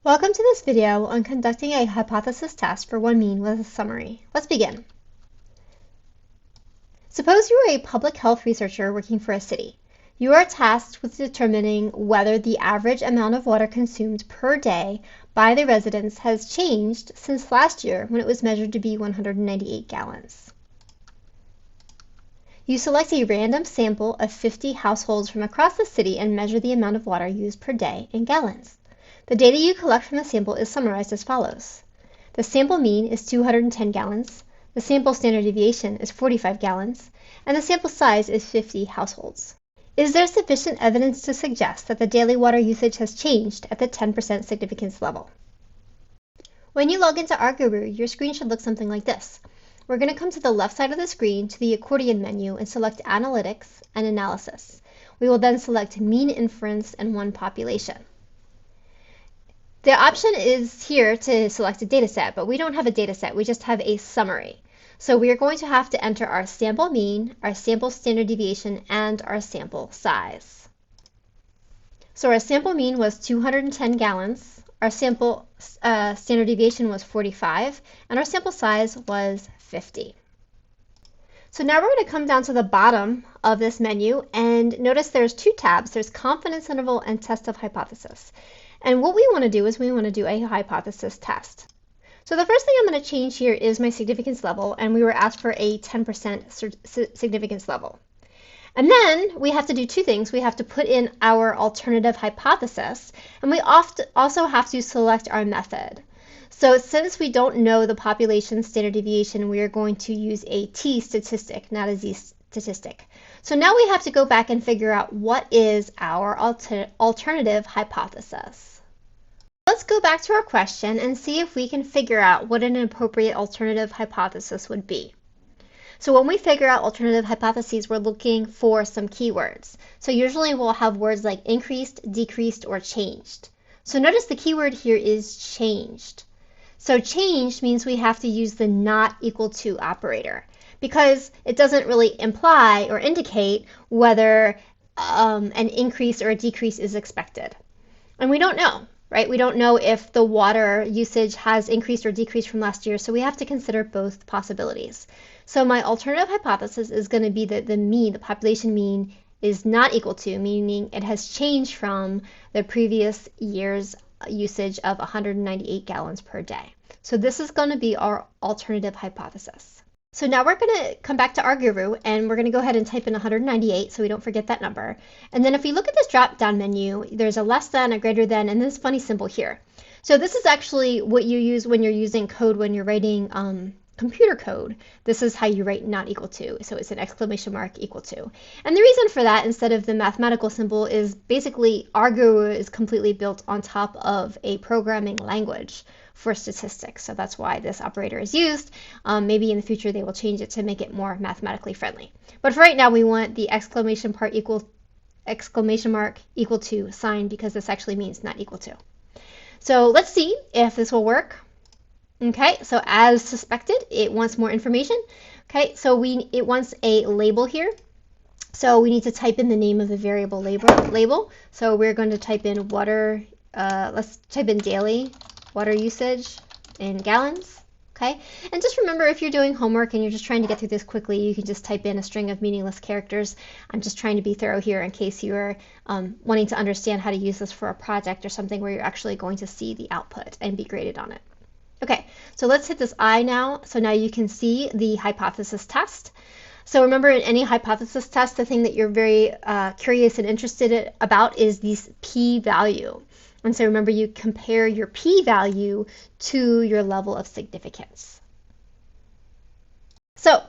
Welcome to this video on conducting a hypothesis test for one mean with a summary. Let's begin. Suppose you are a public health researcher working for a city. You are tasked with determining whether the average amount of water consumed per day by the residents has changed since last year when it was measured to be 198 gallons. You select a random sample of 50 households from across the city and measure the amount of water used per day in gallons. The data you collect from the sample is summarized as follows. The sample mean is 210 gallons, the sample standard deviation is 45 gallons, and the sample size is 50 households. Is there sufficient evidence to suggest that the daily water usage has changed at the 10% significance level? When you log into RGuroo, your screen should look something like this. We're going to come to the left side of the screen to the accordion menu and select Analytics and Analysis. We will then select Mean Inference and One Population. The option is here to select a data set, but we don't have a data set, we just have a summary. So we are going to have to enter our sample mean, our sample standard deviation, and our sample size. So our sample mean was 210 gallons, our sample standard deviation was 45, and our sample size was 50. So now we're going to come down to the bottom of this menu and notice there's two tabs. There's confidence interval and test of hypothesis. And what we want to do is we want to do a hypothesis test. So the first thing I'm going to change here is my significance level, and we were asked for a 10% significance level. And then we have to do two things. We have to put in our alternative hypothesis, and we also have to select our method. So since we don't know the population standard deviation, we are going to use a t statistic, not a z statistic. So now we have to go back and figure out what is our alternative hypothesis. Let's go back to our question and see if we can figure out what an appropriate alternative hypothesis would be. So when we figure out alternative hypotheses, we're looking for some keywords. So usually we'll have words like increased, decreased, or changed. So notice the keyword here is changed. So changed means we have to use the not equal to operator, because it doesn't really imply or indicate whether an increase or a decrease is expected. And we don't know, right? We don't know if the water usage has increased or decreased from last year, so we have to consider both possibilities. So my alternative hypothesis is going to be that the mean, the population mean, is not equal to, meaning it has changed from the previous year's usage of 198 gallons per day. So this is going to be our alternative hypothesis. So now we're going to come back to RGuroo, and we're going to go ahead and type in 198 so we don't forget that number. And then if we look at this drop-down menu, there's a less than, a greater than, and this funny symbol here. So this is actually what you use when you're using code, when you're writing computer code. This is how you write not equal to. So it's an exclamation mark equal to. And the reason for that, instead of the mathematical symbol, is basically RGuroo is completely built on top of a programming language for statistics. So that's why this operator is used. Maybe in the future they will change it to make it more mathematically friendly. But for right now, we want the exclamation mark equal to sign, because this actually means not equal to. So let's see if this will work. Okay, so as suspected, it wants more information. Okay, so it wants a label here. So we need to type in the name of the variable label. So we're going to type in water, let's type in daily water usage in gallons. Okay, and just remember, if you're doing homework and you're just trying to get through this quickly, you can just type in a string of meaningless characters. I'm just trying to be thorough here in case you're wanting to understand how to use this for a project or something where you're actually going to see the output and be graded on it. Okay, so let's hit this I now. So now you can see the hypothesis test. So remember, in any hypothesis test, the thing that you're very curious and interested about is this p-value. And so remember, you compare your p-value to your level of significance. So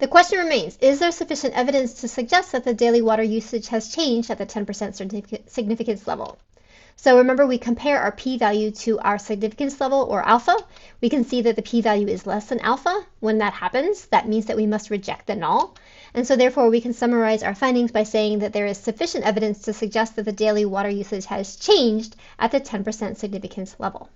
the question remains, is there sufficient evidence to suggest that the daily water usage has changed at the 10% significance level? So remember, we compare our p-value to our significance level, or alpha. We can see that the p-value is less than alpha. When that happens, that means that we must reject the null. And so therefore, we can summarize our findings by saying that there is sufficient evidence to suggest that the daily water usage has changed at the 10% significance level.